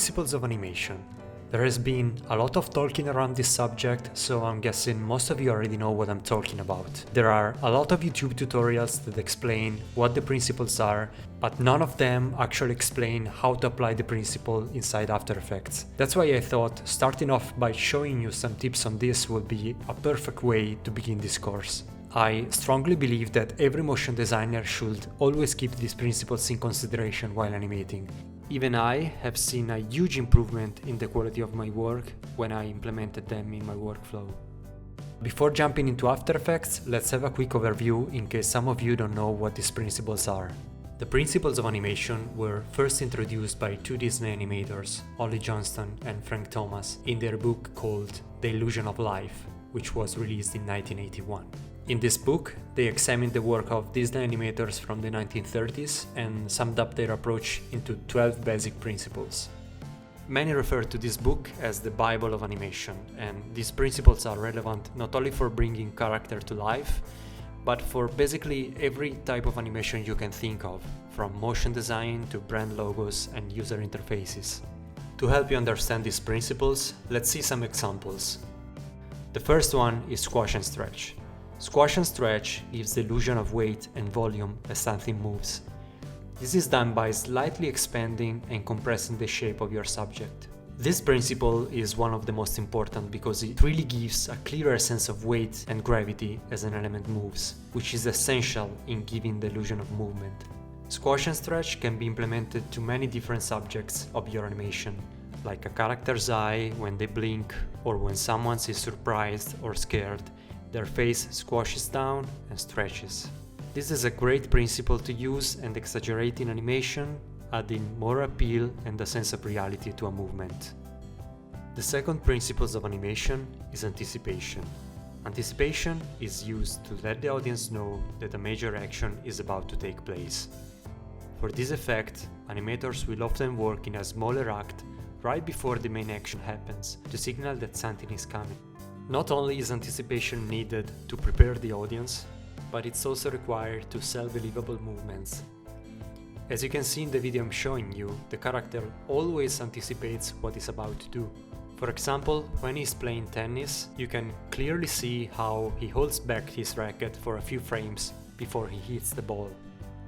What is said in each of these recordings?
principles of animation. There has been a lot of talking around this subject, so I'm guessing most of you already know what I'm talking about. There are a lot of YouTube tutorials that explain what the principles are, but none of them actually explain how to apply the principle inside After Effects. That's why I thought starting off by showing you some tips on this would be a perfect way to begin this course. I strongly believe that every motion designer should always keep these principles in consideration while animating. Even I have seen a huge improvement in the quality of my work when I implemented them in my workflow. Before jumping into After Effects, let's have a quick overview in case some of you don't know what these principles are. The principles of animation were first introduced by two Disney animators, Ollie Johnston and Frank Thomas, in their book called The Illusion of Life, which was released in 1981. In this book, they examined the work of Disney animators from the 1930s and summed up their approach into 12 basic principles. Many refer to this book as the Bible of animation, and these principles are relevant not only for bringing character to life, but for basically every type of animation you can think of, from motion design to brand logos and user interfaces. To help you understand these principles, let's see some examples. The first one is squash and stretch. Squash and stretch gives the illusion of weight and volume as something moves. This is done by slightly expanding and compressing the shape of your subject. This principle is one of the most important because it really gives a clearer sense of weight and gravity as an element moves, which is essential in giving the illusion of movement. Squash and stretch can be implemented to many different subjects of your animation, like a character's eye when they blink, or when someone is surprised or scared. Their face squashes down and stretches. This is a great principle to use and exaggerate in animation, adding more appeal and a sense of reality to a movement. The second principle of animation is anticipation. Anticipation is used to let the audience know that a major action is about to take place. For this effect, animators will often work in a smaller act right before the main action happens to signal that something is coming. Not only is anticipation needed to prepare the audience, but it's also required to sell believable movements. As you can see in the video I'm showing you, the character always anticipates what he's about to do. For example, when he's playing tennis, you can clearly see how he holds back his racket for a few frames before he hits the ball.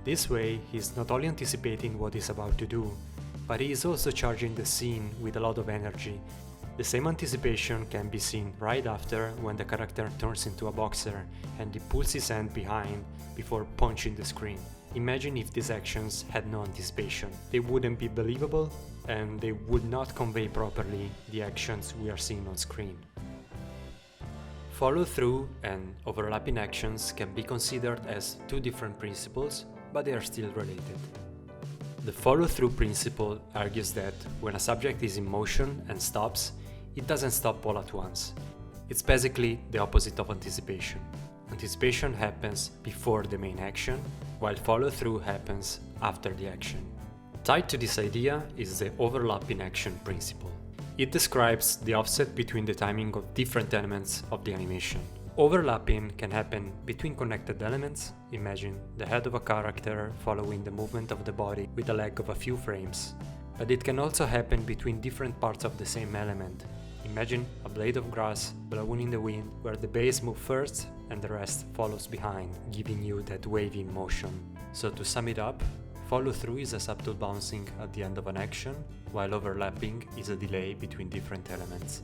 This way, he's not only anticipating what he's about to do, but he is also charging the scene with a lot of energy. The same anticipation can be seen right after when the character turns into a boxer and he pulls his hand behind before punching the screen. Imagine if these actions had no anticipation. They wouldn't be believable and they would not convey properly the actions we are seeing on screen. Follow-through and overlapping actions can be considered as two different principles, but they are still related. The follow-through principle argues that when a subject is in motion and stops, it doesn't stop all at once. It's basically the opposite of anticipation. Anticipation happens before the main action, while follow-through happens after the action. Tied to this idea is the overlapping action principle. It describes the offset between the timing of different elements of the animation. Overlapping can happen between connected elements. Imagine the head of a character following the movement of the body with a lag of a few frames. But it can also happen between different parts of the same element. Imagine a blade of grass blowing in the wind where the base moves first and the rest follows behind, giving you that wavy motion. So to sum it up, follow-through is a subtle bouncing at the end of an action, while overlapping is a delay between different elements.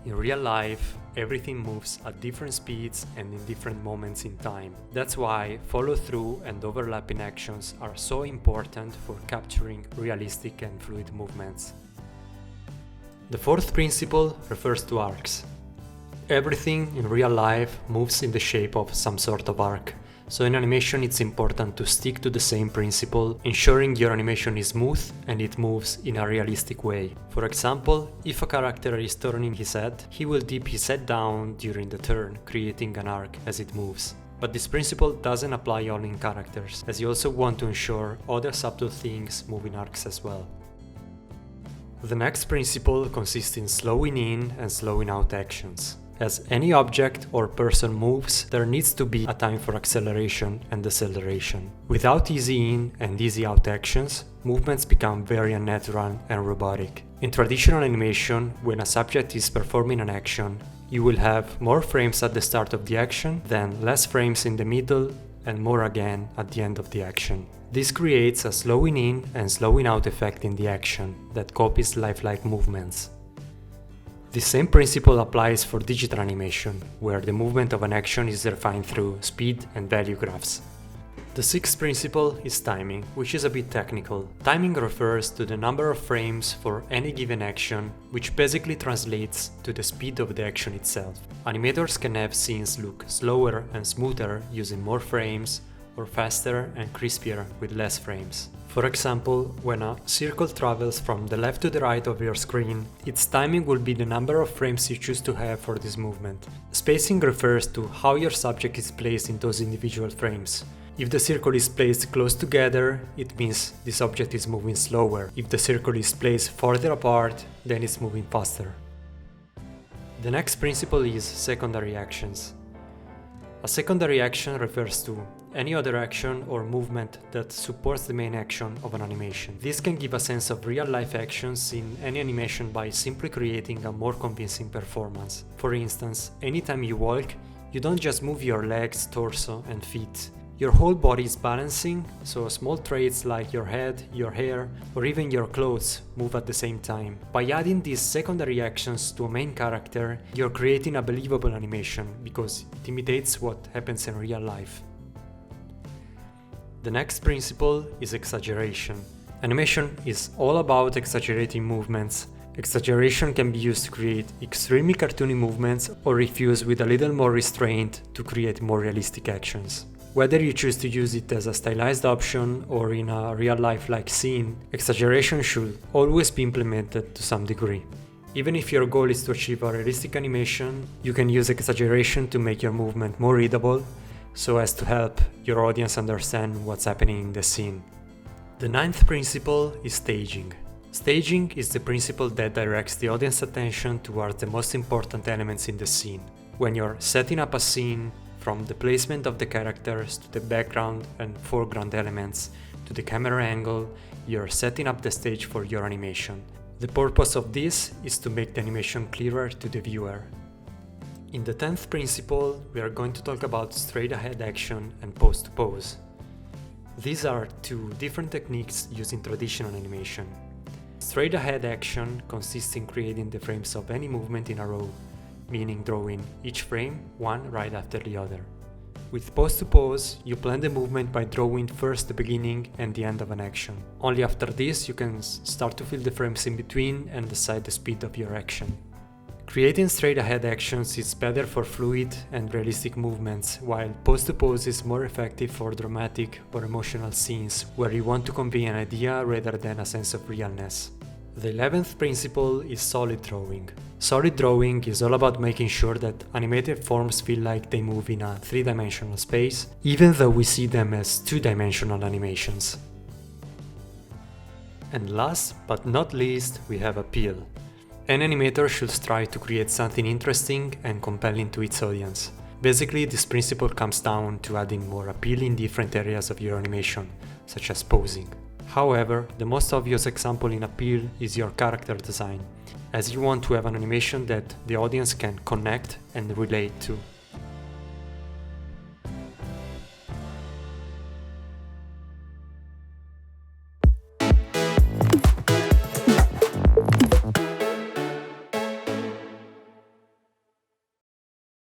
In real life, everything moves at different speeds and in different moments in time. That's why follow-through and overlapping actions are so important for capturing realistic and fluid movements. The fourth principle refers to arcs. Everything in real life moves in the shape of some sort of arc. So in animation it's important to stick to the same principle, ensuring your animation is smooth and it moves in a realistic way. For example, if a character is turning his head, he will dip his head down during the turn, creating an arc as it moves. But this principle doesn't apply only in characters, as you also want to ensure other subtle things move in arcs as well. The next principle consists in slowing in and slowing out actions. As any object or person moves, there needs to be a time for acceleration and deceleration. Without easy in and easy out actions, movements become very unnatural and robotic. In traditional animation, when a subject is performing an action, you will have more frames at the start of the action, then less frames in the middle, and more again at the end of the action. This creates a slowing in and slowing out effect in the action that copies lifelike movements. The same principle applies for digital animation, where the movement of an action is defined through speed and value graphs. The sixth principle is timing, which is a bit technical. Timing refers to the number of frames for any given action, which basically translates to the speed of the action itself. Animators can have scenes look slower and smoother using more frames, or faster and crispier with less frames. For example, when a circle travels from the left to the right of your screen, its timing will be the number of frames you choose to have for this movement. Spacing refers to how your subject is placed in those individual frames. If the circle is placed close together, it means this object is moving slower. If the circle is placed farther apart, then it's moving faster. The next principle is secondary actions. A secondary action refers to any other action or movement that supports the main action of an animation. This can give a sense of real-life actions in any animation by simply creating a more convincing performance. For instance, anytime you walk, you don't just move your legs, torso, and feet. Your whole body is balancing, so small traits like your head, your hair, or even your clothes move at the same time. By adding these secondary actions to a main character, you're creating a believable animation because it imitates what happens in real life. The next principle is exaggeration. Animation is all about exaggerating movements. Exaggeration can be used to create extremely cartoony movements or refused with a little more restraint to create more realistic actions. Whether you choose to use it as a stylized option or in a real-life-like scene, exaggeration should always be implemented to some degree. Even if your goal is to achieve a realistic animation, you can use exaggeration to make your movement more readable, so as to help your audience understand what's happening in the scene. The ninth principle is staging. Staging is the principle that directs the audience attention towards the most important elements in the scene. When you're setting up a scene, from the placement of the characters to the background and foreground elements to the camera angle, you're setting up the stage for your animation. The purpose of this is to make the animation clearer to the viewer. In the 10th principle, we are going to talk about straight ahead action and pose to pose. These are two different techniques used in traditional animation. Straight ahead action consists in creating the frames of any movement in a row, meaning drawing each frame one right after the other. With pose to pose, you plan the movement by drawing first the beginning and the end of an action. Only after this you can start to fill the frames in between and decide the speed of your action. Creating straight ahead actions is better for fluid and realistic movements, while pose to pose is more effective for dramatic or emotional scenes where you want to convey an idea rather than a sense of realness. The 11th principle is solid drawing. Solid drawing is all about making sure that animated forms feel like they move in a three-dimensional space, even though we see them as two-dimensional animations. And last but not least, we have appeal. An animator should strive to create something interesting and compelling to its audience. Basically, this principle comes down to adding more appeal in different areas of your animation, such as posing. However, the most obvious example in appeal is your character design, as you want to have an animation that the audience can connect and relate to.